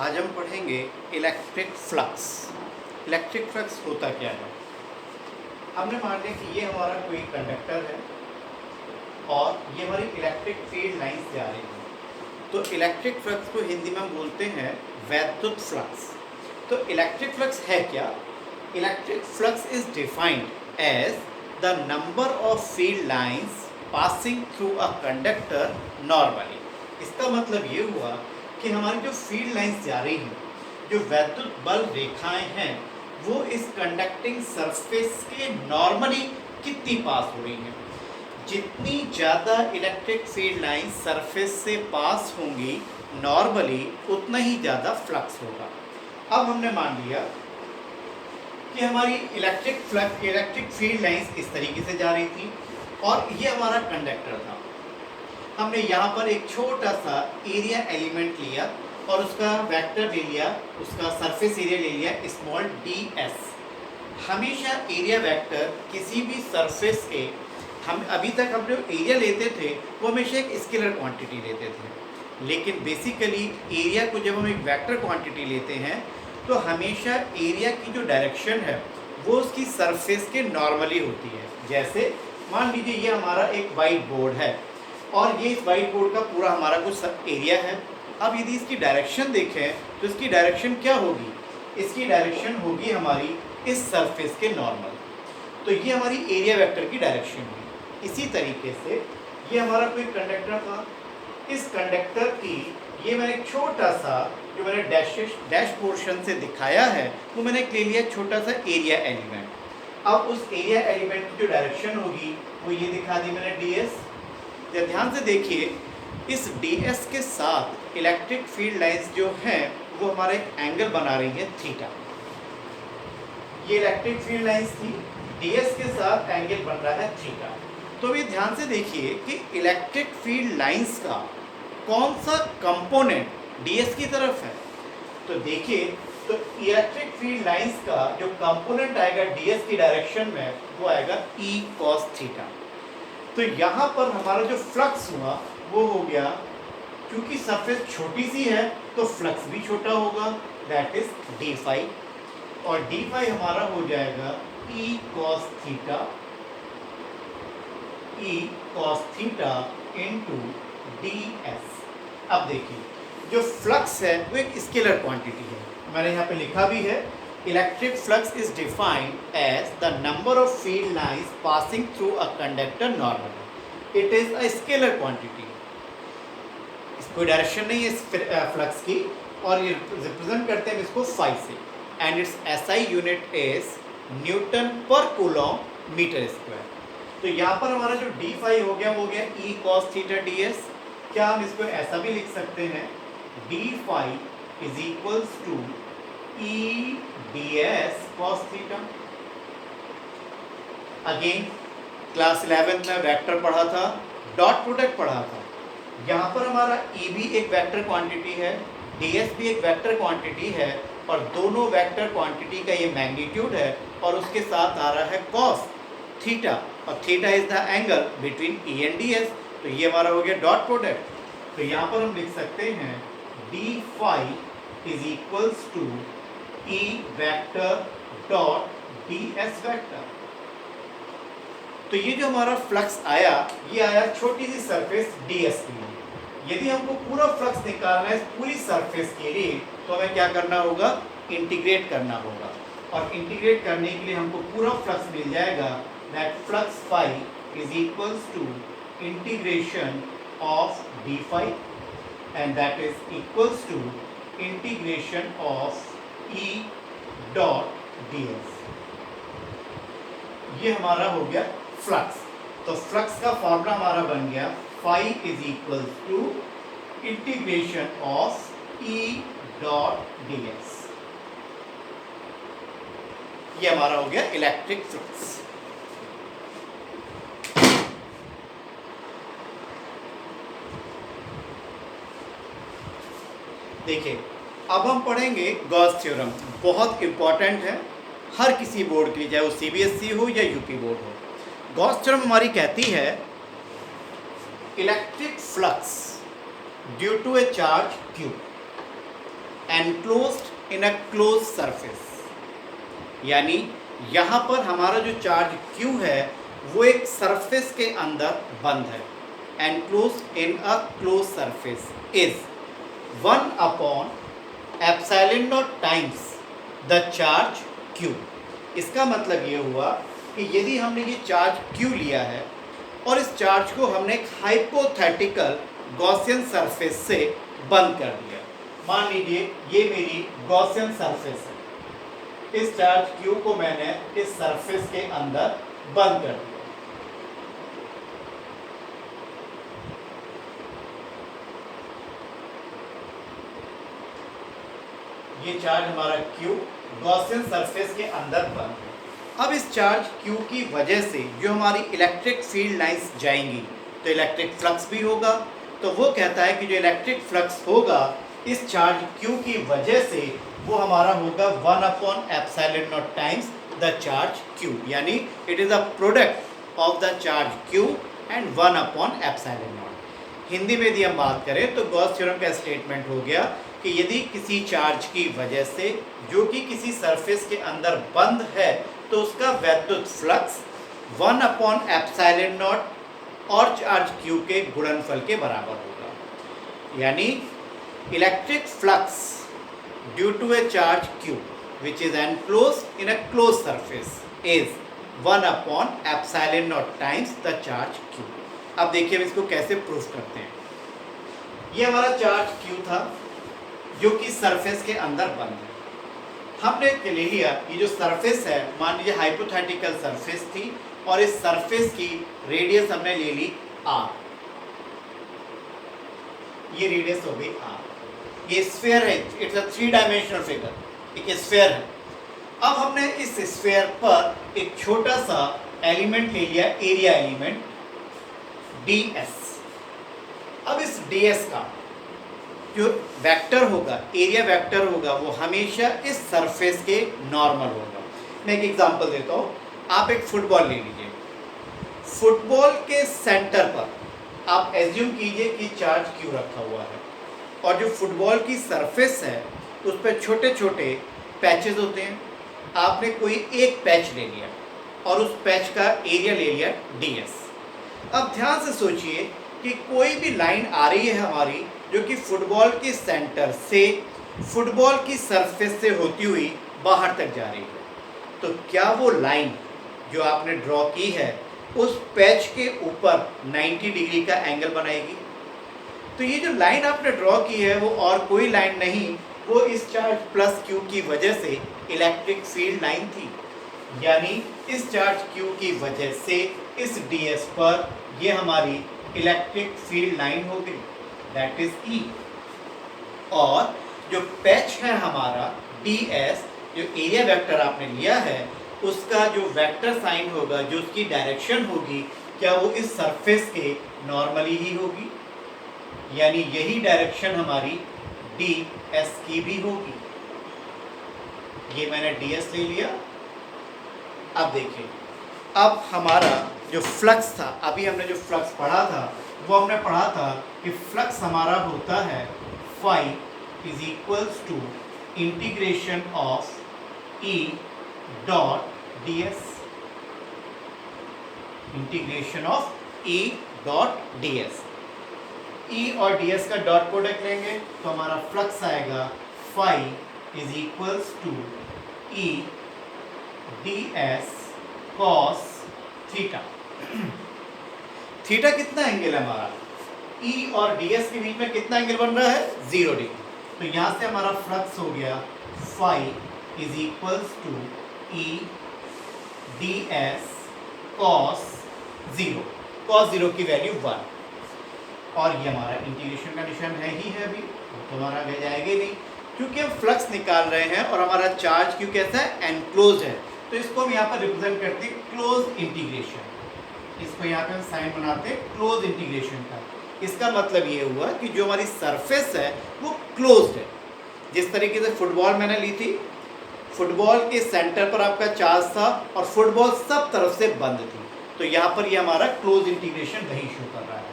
आज हम पढ़ेंगे इलेक्ट्रिक फ्लक्स। इलेक्ट्रिक फ्लक्स होता क्या है। हमने मान लिया कि ये हमारा कोई कंडक्टर है और ये हमारी इलेक्ट्रिक फील्ड लाइंस जा रही हैं। तो इलेक्ट्रिक फ्लक्स को हिंदी में हम बोलते हैं वैद्युत फ्लक्स। तो इलेक्ट्रिक फ्लक्स है क्या? Electric flux is defined as the number of field lines passing through a conductor normally. इसका मतलब ये हुआ कि हमारी जो फील्ड लाइंस जा रही हैं, जो वैद्युत बल रेखाएं हैं, वो इस कंडक्टिंग सरफेस के नॉर्मली कितनी पास हो रही हैं। जितनी ज़्यादा इलेक्ट्रिक फील्ड लाइन सरफेस से पास होंगी नॉर्मली, उतना ही ज़्यादा फ्लक्स होगा। अब हमने मान लिया कि हमारी इलेक्ट्रिक फील्ड लाइंस इस तरीके से जा रही थी और ये हमारा कंडक्टर था। हमने यहाँ पर एक छोटा सा एरिया एलिमेंट लिया और उसका वेक्टर ले लिया, उसका सरफेस एरिया ले लिया स्मॉल ds। हमेशा एरिया वेक्टर किसी भी सरफेस के, हम अभी तक हम जो एरिया लेते थे वो हमेशा एक स्केलर क्वांटिटी लेते थे, लेकिन बेसिकली एरिया को जब हम एक वेक्टर क्वांटिटी लेते हैं तो हमेशा एरिया की जो डायरेक्शन है वो उसकी सरफेस के नॉर्मली होती है। जैसे मान लीजिए ये हमारा एक वाइट बोर्ड है और ये इस वाइट बोर्ड का पूरा हमारा कुछ एरिया है। अब यदि इसकी डायरेक्शन देखें तो इसकी डायरेक्शन क्या होगी? इसकी डायरेक्शन होगी हमारी इस सरफेस के नॉर्मल। तो ये हमारी एरिया वेक्टर की डायरेक्शन है। इसी तरीके से ये हमारा कोई कंडक्टर था। इस कंडक्टर की ये मैंने एक छोटा सा जो मैंने डैश पोर्शन से दिखाया है वो मैंने ले लिया छोटा सा एरिया एलिमेंट। अब उस एरिया एलिमेंट की जो डायरेक्शन होगी वो ये दिखा दी मैंने ds। ध्यान से देखिए, इस ds के साथ इलेक्ट्रिक फील्ड लाइंस जो हैं वो हमारा एक एंगल बना रही है थीटा। ये इलेक्ट्रिक फील्ड लाइंस थी, ds के साथ एंगल बन रहा है थीटा। तो भी ध्यान से देखिए कि इलेक्ट्रिक फील्ड लाइंस का कौन सा कंपोनेंट ds की तरफ है। तो देखिए, तो इलेक्ट्रिक फील्ड लाइंस का जो कंपोनेंट आएगा ds की डायरेक्शन में वो आएगा e cos थीटा। तो यहाँ पर हमारा जो फ्लक्स हुआ वो हो गया, क्योंकि सरफेस छोटी सी है तो फ्लक्स भी छोटा होगा, दैट इज डी फाई। और डी फाई हमारा हो जाएगा e cos theta into ds। अब देखिए, जो फ्लक्स है वो एक स्केलर क्वांटिटी है। मैंने यहाँ पे लिखा भी है, electric flux is defined as the number of field lines passing through a conductor normally. It is a scalar quantity. कोई डायरेक्शन नहीं है इस फ्लक्स की और ये रिप्रेजेंट करते हैं इसको फाई से, and it's SI unit is Newton पर कूलॉम मीटर स्क्वायर। तो यहाँ पर हमारा जो डी फाई हो गया वो हो गया ई कॉस थीटा ds। क्या हम इसको ऐसा भी लिख सकते हैं, d phi is equals to E ds cos थीटा। अगेन क्लास 11 में वेक्टर पढ़ा था, डॉट प्रोडक्ट पढ़ा था। यहाँ पर हमारा ई भी एक वेक्टर क्वांटिटी है, ds भी एक वेक्टर क्वांटिटी है और दोनों वेक्टर क्वांटिटी का ये मैग्नीट्यूड है और उसके साथ आ रहा है cos थीटा और theta is the angle between e and ds। तो ये हमारा हो गया डॉट प्रोडक्ट। तो यहाँ पर हम लिख सकते हैं d phi is equals to E vector dot ds vector. तो ये जो हमारा फ्लक्स आया ये आया छोटी सी सरफेस ds के लिए। यदि हमको पूरा फ्लक्स निकालना है इस पूरी सरफेस के लिए तो हमें क्या करना होगा, इंटीग्रेट करना होगा। और इंटीग्रेट करने के लिए हमको पूरा फ्लक्स मिल जाएगा, that flux phi is equals to integration of d phi and that is equals to integration of E dot ds। ये हमारा हो गया फ्लक्स। तो फ्लक्स का फॉर्मूला हमारा बन गया phi is equals to integration of E dot ds। ये हमारा हो गया इलेक्ट्रिक फ्लक्स। देखिए, अब हम पढ़ेंगे गॉस थ्योरम। बहुत इंपॉर्टेंट है हर किसी बोर्ड के लिए, चाहे वो CBSE हो या यूपी बोर्ड हो। गॉस थ्योरम हमारी कहती है electric flux due to a charge q enclosed in a close surface, यानी यहाँ पर हमारा जो चार्ज Q है वो एक सरफेस के अंदर बंद है। Enclosed in a close surface is 1 upon epsilon naught times the charge Q। इसका मतलब ये हुआ कि यदि हमने ये चार्ज Q लिया है और इस चार्ज को हमने एक हाइपोथेटिकल गॉसियन सरफेस से बंद कर दिया, मान लीजिए ये मेरी गॉसियन सरफेस है, इस चार्ज Q को मैंने इस सरफेस के अंदर बंद कर दिया। ये चार्ज हमारा Q गॉसियन सरफेस के अंदर बंद है। अब इस चार्ज Q की वजह से जो हमारी इलेक्ट्रिक फील्ड लाइंस जाएंगी तो इलेक्ट्रिक फ्लक्स भी होगा। तो वो कहता है कि जो इलेक्ट्रिक फ्लक्स होगा इस चार्ज Q की वजह से वो हमारा होगा 1 upon epsilon naught times the charge Q, यानी it is a product of the charge Q and 1 upon epsilon not. Hindi में यदि हम बात करें तो गॉस थ्योरम का स्टेटमेंट हो गया कि यदि किसी चार्ज की वजह से जो कि किसी सरफेस के अंदर बंद है तो उसका वैद्युत फ्लक्स 1 अपॉन एप्सिलॉन नॉट और चार्ज Q के गुणनफल के बराबर होगा, यानी electric flux due to a charge Q which is enclosed in a close surface is 1 upon epsilon naught times the charge Q। अब देखिए हम इसको कैसे प्रूव करते हैं। ये हमारा चार्ज Q था जो कि सरफेस के अंदर बंद है। हमने ले लिया ये जो सरफेस है, मान लीजिए हाइपोथेटिकल सरफेस थी और इस सरफेस की रेडियस हमने ले ली R, ये रेडियस हो गई R। ये स्फीयर है, इट्स अ 3 डायमेंशनल फिगर, एक स्फीयर है। अब हमने इस स्फीयर पर एक छोटा सा एलिमेंट ले लिया, एरिया एलिमेंट ds। अब इस ds का जो वेक्टर होगा, एरिया वेक्टर होगा, वो हमेशा इस सरफेस के नॉर्मल होगा। मैं एक एग्जांपल देता हूँ। आप एक फुटबॉल ले लीजिए, फुटबॉल के सेंटर पर आप एज्यूम कीजिए कि चार्ज Q रखा हुआ है और जो फुटबॉल की सरफेस है उस पर छोटे छोटे पैचेस होते हैं। आपने कोई एक पैच ले लिया और उस पैच का एरिया ले लिया ds। अब ध्यान से सोचिए कि कोई भी लाइन आ रही है हमारी जो कि फुटबॉल के सेंटर से फुटबॉल की सरफेस से होती हुई बाहर तक जा रही है, तो क्या वो लाइन जो आपने ड्रॉ की है उस पैच के ऊपर 90 डिग्री का एंगल बनाएगी? तो ये जो लाइन आपने ड्रॉ की है वो और कोई लाइन नहीं, वो इस चार्ज प्लस Q की वजह से इलेक्ट्रिक फील्ड लाइन थी, यानी इस चार्ज Q की वजह से इस ds पर ये हमारी इलेक्ट्रिक फील्ड लाइन हो गई, दैट इज E। और जो पैच है हमारा ds, जो एरिया वेक्टर आपने लिया है उसका जो वेक्टर साइन होगा, जो उसकी डायरेक्शन होगी, क्या वो इस सरफेस के नॉर्मली ही होगी, यानी यही डायरेक्शन हमारी ds की भी होगी। ये मैंने ds ले लिया। अब देखिए, अब हमारा जो फ्लक्स था, अभी हमने जो फ्लक्स पढ़ा था वो हमने पढ़ा था कि फ्लक्स हमारा होता है phi is equals to integration of E dot ds, integration of E dot ds। E और ds का डॉट प्रोडक्ट लेंगे तो हमारा फ्लक्स आएगा phi is equals to E ds cos theta. Theta कितना एंगल है हमारा? E और ds के बीच में कितना एंगल बन रहा है? 0 डिग्री। तो यहाँ से हमारा फ्लक्स हो गया phi is equals to E ds cos 0। cos 0 की वैल्यू 1 और ये हमारा इंटीग्रेशन का निशान है ही है, अभी तो हमारा आगे जाएगा ही नहीं क्योंकि हम फ्लक्स निकाल रहे हैं और हमारा चार्ज क्यों कैसा है? एनक्लोज है। तो इसको हम यहाँ पर रिप्रेजेंट करते हैं क्लोज इंटीग्रेशन, इसको यहाँ पे हम साइन बनाते हैं क्लोज इंटीग्रेशन का। इसका मतलब ये हुआ कि जो हमारी सरफेस है वो क्लोज्ड है। जिस तरीके से फुटबॉल मैंने ली थी, फुटबॉल के सेंटर पर आपका चार्ज था और फुटबॉल सब तरफ से बंद थी, तो यहाँ पर ये हमारा क्लोज इंटीग्रेशन वही शो कर रहा है।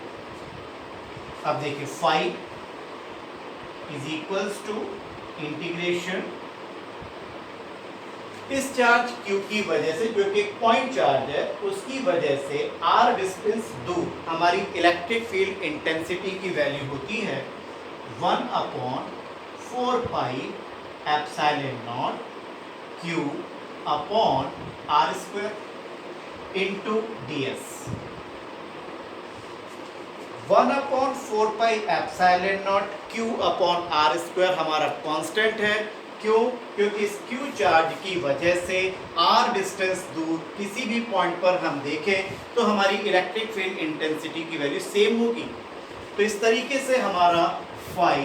अब देखिए phi is equals to integration इस चार्ज Q की वजह से, जो कि एक पॉइंट चार्ज है, उसकी वजह से r डिस्टेंस दूर हमारी इलेक्ट्रिक फील्ड इंटेंसिटी की वैल्यू होती है 1/4 pi epsilon naught Q upon r square into ds। 1/4 pi epsilon naught Q upon r square हमारा कांस्टेंट है। क्यों? क्योंकि इस Q चार्ज की वजह से r डिस्टेंस दूर किसी भी पॉइंट पर हम देखें तो हमारी इलेक्ट्रिक फील्ड इंटेंसिटी की वैल्यू सेम होगी। तो इस तरीके से हमारा phi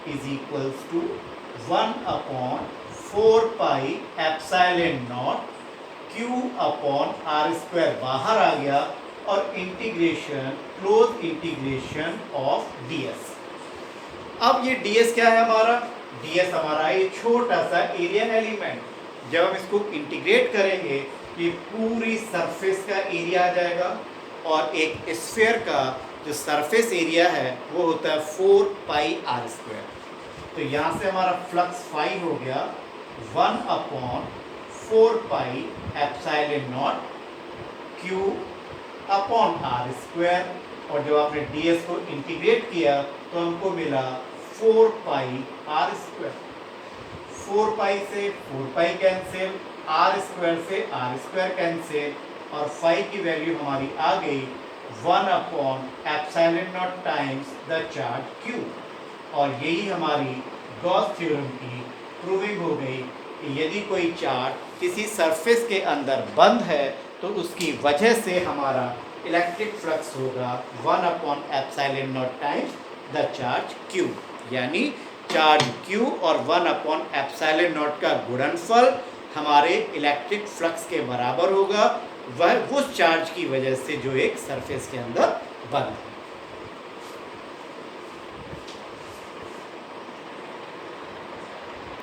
is equals to 1/4 pi epsilon naught Q upon r square बाहर आ गया और integration, close integration of ds। अब ये ds क्या है हमारा? ds हमारा ये छोटा सा एरिया एलिमेंट। जब हम इसको इंटीग्रेट करेंगे ये पूरी सरफेस का एरिया आ जाएगा और एक स्फीयर का जो सरफेस एरिया है वो होता है 4 पाई r स्क्वायर। तो यहाँ से हमारा फ्लक्स फाई हो गया 1/4 pi epsilon naught Q upon r square, और जब आपने ds को इंटीग्रेट किया तो हमको मिला 4 पाई r स्क्वायर। 4 पाई से 4 पाई कैंसिल, r स्क्वायर से r स्क्वायर कैंसिल, और फाई की वैल्यू हमारी आ गई 1/एप्सिलॉन naught times the charge Q। और यही हमारी गॉस थ्योरम की प्रूविंग हो गई कि यदि कोई चार्ज किसी सरफेस के अंदर बंद है तो उसकी वजह से हमारा इलेक्ट्रिक फ्लक्स होगा 1/एप्सिलॉन naught times the charge Q। यानी चार्ज Q और 1/एप्सिलॉन नॉट का गुणनफल हमारे इलेक्ट्रिक फ्लक्स के बराबर होगा, वह उस चार्ज की वजह से जो एक सरफेस के अंदर बंद है।